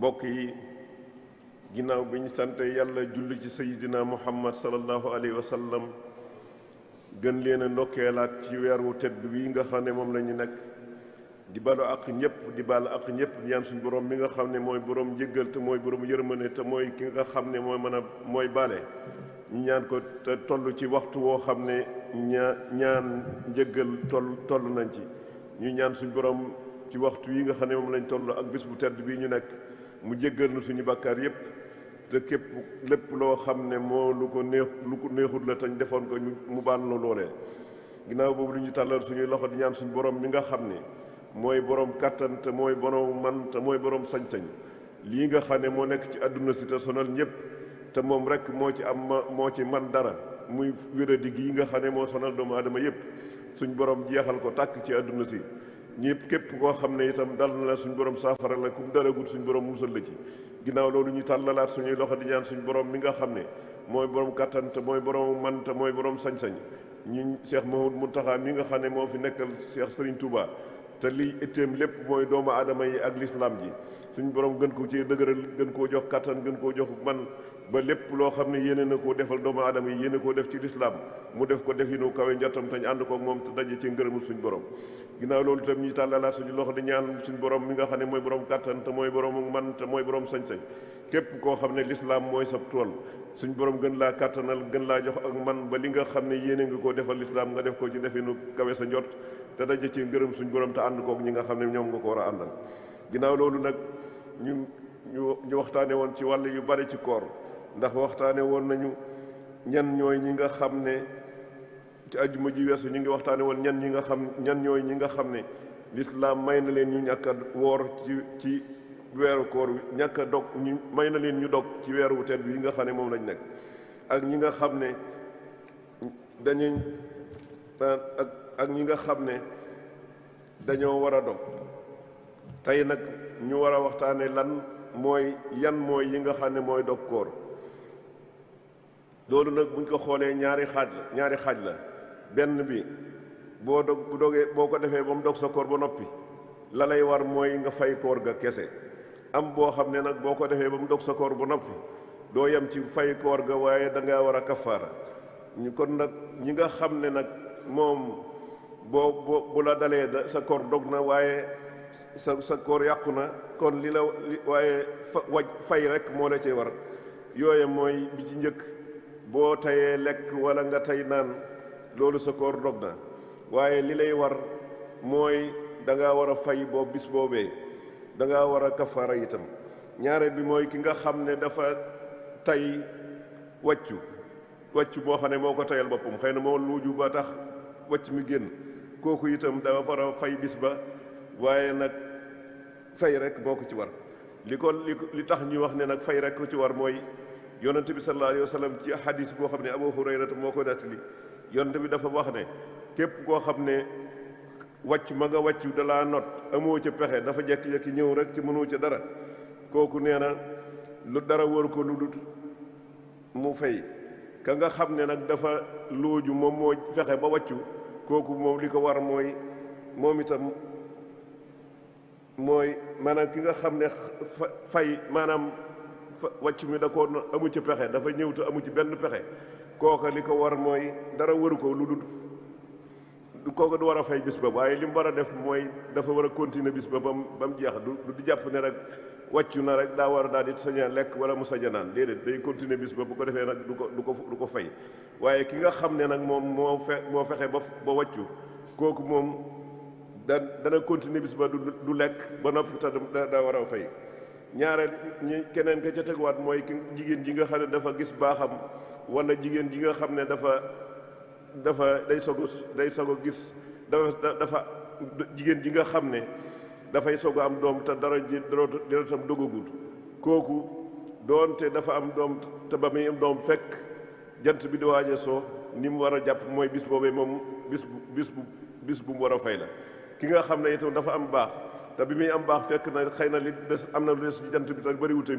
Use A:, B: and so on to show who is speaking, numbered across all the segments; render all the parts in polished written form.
A: mbokk yi ginnaaw bi ñu sante yàlla julli ci sayidina muhammad sallallahu alayhi wa sallam gën leen a ndokkeelaat ci weer wu tedd wi nga xam ne moom la ñu nekk di balu ak ñëpp di baal ak ñëpp ñaan suñu borom mi nga xam ne mooy borom njëggal te mooy borom yërmande te mooy ki nga xam ne mooy baale ñu ñaan ko te toll ci waxtu woo xam ne ñaan njëggal toll nañ ci ñu ñaan suñu borom ci waxtu yi nga xam ne moom lañ toll ak bis bu tedd bii ñu nekk mu jéggal na suñu bàkkaar yépp te képp lépp loo xam ne lu ko neexut la tañ defoon ko mu baal na loolee ginnaaw boobu lu ñu tàllal suñuy loxo di ñaan suñu borom mi nga xam ne mooy borom kàttan te mooy borom man te mooy borom sañ-sañ lii nga xam ne moo nekk ci àdduna si te sonal ñëpp te moom rek moo ci man dara muy wéradi gii nga xam ne moo sonal doomu aadama yépp suñ borom jeexal ko tàkk ci àdduna si ñëpp képp koo xam ne itam dal na la suñ borom saafara la kum dalagul suñ borom musal la ci ginnaaw loolu ñu tàllalaat suñuy loxo di ñaan suñ borom mi nga xam ne mooy borom kattan te mooy borom man te mooy borom sañ-sañ ñu Cheikh Mouhamadou Mountakha mi nga xam ne moo fi nekkal Cheikh Serigne Touba te liy itteem lépp mooy doomu aadama yi ak lislaam ji suñ borom gën ko ci dëgëral gën koo jox kattan gën koo jox man ba lépp loo xam ne yéene na koo defal doomu aadama yi yéene koo def ci lislaam mu def ko definu kawe njottam te ñu ànd koog moom te daje ci ngërëmul suñ borom ginnaaw loolu itam ñuy tàllalaat suñu loxo di ñaan suñ borom mi nga xam ne mooy borom kattan te mooy borom man te mooy borom sañ-sañ képp koo xam ne lislaam mooy sab tool suñ borom gën laa kattanal gën laa jox ak man ba li nga xam ne yéene nga koo defal lislaam nga def ko ci definu kawe sa njot te daje ci ngërëm suñ borom te ànd koog ñi nga xam ne ñoom nga ko war a àndal ginnaaw loolu nag ñu waxtaane woon ci wàll yu bari ci koor ndax waxtaane woon nañu ñan ñooy ñi nga xam ne ci ajjuma ji weesu ñu ngi waxtaane woon ñan ñooy ñi nga xam ne lislaam may na leen ñu ñàkk a woor ci weeru koor ñàkk a dog ñu may na leen ñu dog ci weeru tedd yi nga xam ne moom lañ nekk ak ñi nga xam ne dañuy ak ñi nga xam ne dañoo war a dog tey nag ñu war a waxtaane mooy yi nga xam ne mooy dog koor loolu nag buñ ko xoolee ñaari xaaj la benn bi boo ko defee ba mu dog sa koor ba noppi la lay war mooy nga fay koor ga kese am boo xam ne nag boo ko defee ba mu dog sa koor ba noppi doo yem ci fay koor ga waaye da ngaa war a kafaara ñu kon nag ñi nga xam ne nag moom bu la dalee sa koor dog na waaye sa koor yàqu na kon waaye fay rek moo la cee war yooye mooy bi ci njëkk boo tayee lekk wala nga tay naan loolu sa koor dog na waaye li lay war mooy da ngaa war a fay bis boobee da ngaa war a kafaara itam ñaareel bi mooy ki nga xam ne dafa tay wàccu boo xam ne moo ko tayal boppam xëy na moo luuju ba tax wàcc mi génn kooku itam dafa war a fay bis ba waaye nag fay rek moo ko ci war li tax ñuy wax ne nag fay rek ko ci war mooy yonent bi sallallahu alayhi wa sallam ci hadis boo xam ne Abu Hurayrata moo ko nettali yonent bi dafa wax ne képp koo xam ne wàcc ma nga wàccu dalaa not amoo ca pexe dafa jekki-jekki ñëw rek ci mënoo ca dara kooku nee na lu dara wër ko lu dut mu fay ka nga xam ne nag dafa looju moom moo fexe ba wàccu kooku moom li ko war mooy moom itam mooy maanaam ki nga xam ne fay maanaam wàcc mi da ko amu ci pexe dafa ñëw te amu ci benn pexe kooka li ko war mooy dara waru ko lu dul kooka du war a fay bis ba waaye li mu war a def mooy dafa war a continuer bis ba ba mu jeex du jàpp ne rek wàccu na rek daa war a daal di sañ a lekk wala mu sañ a naan déedéet day continuer bis ba bu ko defee nag du ko fay waaye ki nga xam ne nag moom moo fexe ba wàccu kooku moom dana continuer bis ba du lekk ba noppi te daa war a fay ñaareel keneen ka ca teguwaat mooy jigéen ji nga xam ne dafa gis baaxam wala jigéen ji nga xam ne day soog a gis dafa jigéen ji nga xam ne dafay soog a am doom te dara tam dogagut kooku doonte dafa am doom te ba muy am doom fekk jant bi di waaj a soo ni mu war a jàpp mooy bis boobee moom bis bu mu war a fay la ki nga xam ne itam dafa am baax te bi muy am baax fekk na xëy na li des am na lu des ci jant bi te bëriwut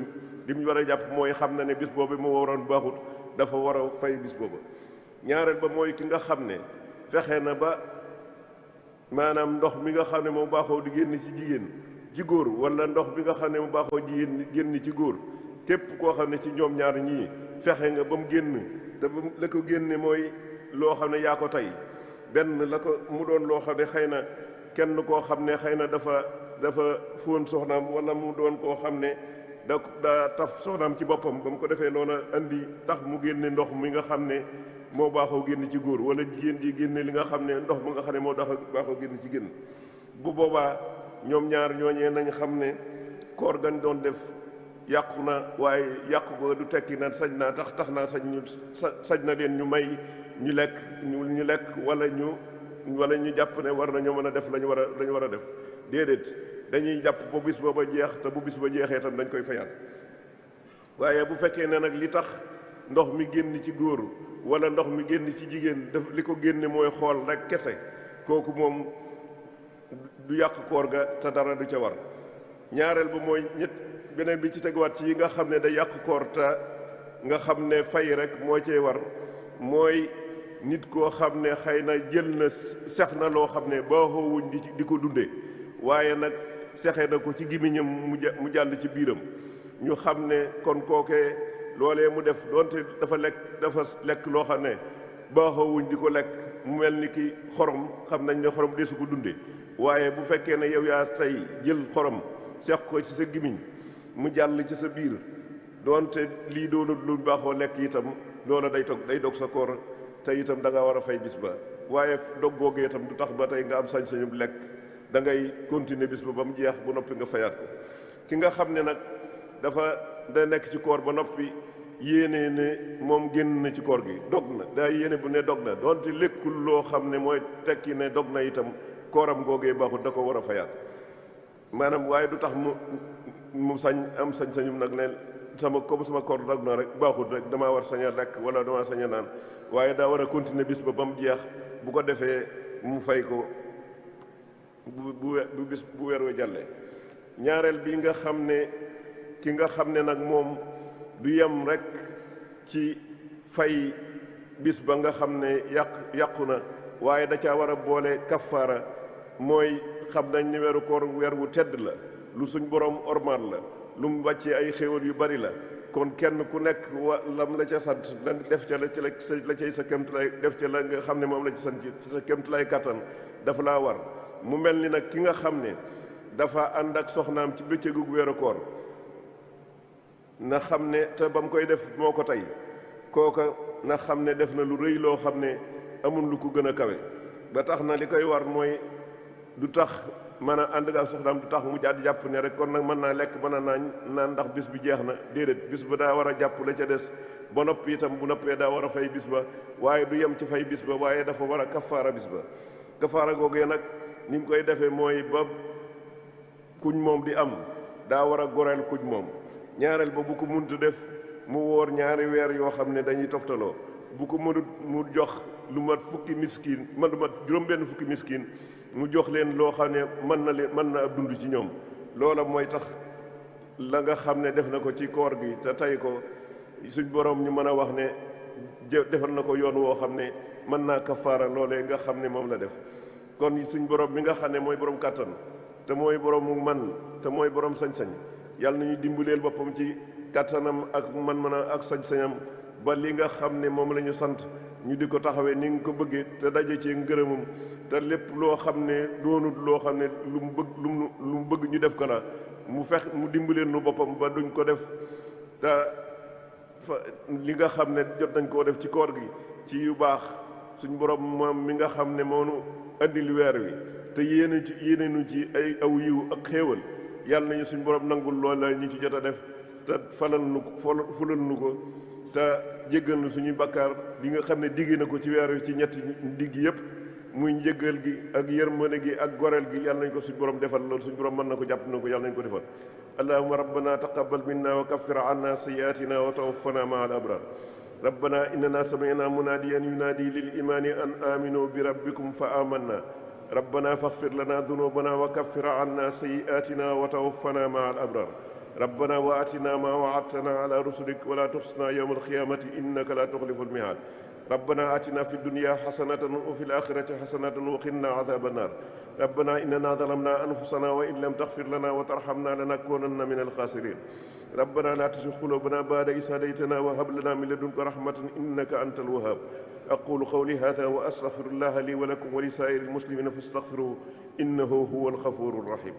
A: li mu war a jàpp mooy xam na ne bis boobu moo waroon baaxut dafa war a fay bis booba ñaareel ba mooy ki nga xam ne fexe na ba maanaam ndox mi nga xam ne moom baaxoo di génn ci jigéen ci góor wala ndox bi nga xam ne mu baaxoo ji génn ci góor képp koo xam ne ci ñoom ñaar ñii fexe nga ba mu génn te ba la ko génne mooy loo xam ne yaa ko tey benn la ko mu doon loo xam ne xëy na kenn koo xam ne xëy na dafa fóon soxnaam wala mu doon koo xam ne daa taf soxnaam ci boppam ba mu ko defee loola andi tax mu génne ndox mi nga xam ne moo baaxoo génn ci góor wala jigéen ji génne li nga xam ne ndox mi nga xam ne moo baaxoo génn ci génn bu boobaa ñoom ñaar ñooñee nañ xam ne koor gañ doon def yàqu na waaye yàqu ko du tekki na sañ naa tax naa sañ na leen ñu may ñu lekk wala ñu jàpp ne war nañoo mën a def lañu war a def déedéet dañuy jàpp ba bis booba jeex te bu bis ba jeexee tam dañ koy fayaat waaye bu fekkee ne nag li tax ndox mi génn ci góor wala ndox mi génn ci jigéen daf li ko génne mooy xool rek kese kooku moom du yàq koor ga te dara du ca war ñaareel ba mooy beneen bi ci teguwaat ci yi nga xam ne day yàq koor te nga xam ne fay rek moo cee war mooy nit koo xam ne xëy na jël na sex na loo xam ne baaxoowuñ di ko dunde waaye nag sexe na ko ci gémmiñam mu jàll ci biiram ñu xam ne kon kookee loolee mu def doonte dafa lekk loo xam ne baaxoowuñ di ko lekk mu mel ni ki xorom xam nañ ne xorom desu ko dunde waaye bu fekkee ne yow yaa tey jël xorom sex ko ci sa gémmiñ mu jàll ci sa biir doonte lii doonut lu baaxoo lekk itam loola day dog sa koor te itam da nga war a fay bis ba waaye dog googee itam du tax ba tey nga am sañ-sañu lekk da ngay continuer bis ba mu jeex bu noppi nga fayaat ko ki nga xam ne nag da nekk ci koor ba noppi yéene ne moom génn na ci koor gi dog na daa yéene bu ne dog na doonte lekkul loo xam ne mooy tekki ne dog na itam kooram googee baaxut da ko war a fayaat maanaam waaye du tax mu am sañ-sañum nag ne sama koor dog na rek baaxut rek damaa war sañ a lekk wala damaa sañ a naan waaye daa war a continuer bis ba mu jeex bu ko defee mu fay ko bu weer wa jàllee ñaareel bi nga xam ne ki nga xam ne nag moom du yem rek ci fay bis ba nga xam ne yàqu na waaye da caa war a boole kafaara mooy xam nañ ni weeru koor weer wu tedd la lu suñ borom ormaal la lu mu wàccee ay xéewal yu bari la kon kenn ku nekk lam la ca sant def ca la cay sa kéemtulaay def ca la nga xam ne moom la ci sant ci sa kéemtulaay kattan dafa laa war mu mel ni nag ki nga xam ne dafa ànd ak soxnaam ci bëccëgu weeru koor na xam ne te ba mu koy def moo ko tey kooka na xam ne def na lu rëy loo xam ne amul lu ko gën a kawe ba tax na li koy war mooy du tax mën a ànd ak soxnaam du tax mu jàpp ne rek kon nag mën naa lekk mën a naan ndax bis bi jeex na déedéet bis ba daa war a jàpp la ca des ba noppi itam bu noppee daa war a fay bis ba waaye du yem ci fay bis ba waaye dafa war a kafaara bis ba kafaara googee nag ni mu koy defee mooy ba kuñ moom di am daa war a goreel kuñ moom ñaareel ba bu ko muntu def mu woor ñaari weer yoo xam ne dañuy toftaloo bu ko mënut mu jox lu mat fukki miskin lu mat juróom-benn fukki miskin mu jox leen loo xam ne mën na ab dund ci ñoom loola mooy tax la nga xam ne def na ko ci koor gi te tey ko suñ borom ñu mën a wax ne defal na ko yoon woo xam ne mën naa kafaara loolee nga xam ne moom la def kon suñ borom mi nga xam ne mooy borom kàttan te mooy borom mu man te mooy borom sañ-sañ yàlla nañu dimbaleel boppam ci kàttanam ak man-man ak sañ-sañam ba li nga xam ne moom la ñu sant ñu di ko taxawee ni nga ko bëggee te daje ci ngërëmam te lépp loo xam ne doonut loo xam ne lu mu bëgg ñu def ko la mu dimbaleel nu boppam ba duñ ko def te li nga xam ne jot nañ koo def ci koor gi ci yu baax suñ borom moom mi nga xam ne moo nu andil weer wi te yéene nu ci ay aw yiw ak xéewal yàlla nañu suñ borom nangul loola ñu ci jot a def te fulal nu ko te jéggal nu suñuy bakkaar bi nga xam ne digg na ko ci weer wi ci ñetti digg yëpp muy njëggal gi ak yërmande gi ak goreel gi yàlla nañ ko suñ borom defal loolu suñ borom mën na ko jàpp na ko yàlla nañ ko defal allahumma rabbana taqabbal minna wa kaffir anna sayyi'atina wa tawaffana ma'a al-abrar rabbana innana sami'na munadiyan yunadi lil imani an aminu bi rabbikum fa amanna rabbana faghfir lana dhunubana wa kaffir anna sayyi'atina wa tawaffana ma'a al-abrar rabbana wa atina ma wa'adtana ala rusulik wa la tukhzina yawma al-qiyamati innaka la tukhlifu al-mi'ad rabbana atina fi dunya hasanatan wa fil akhirati hasanatan wa qina adhaban nar ربنا إننا ظلمنا أنفسنا وإن لم تغفر لنا وترحمنا لنكونن من الخاسرين ربنا لا تزغ قلوبنا بعد إذ هديتنا وهب لنا من لدنك رحمة إنك أنت الوهاب أقول قولي هذا وأستغفر الله لي ولكم ولسائر المسلمين فاستغفروه إنه هو الغفور الرحيم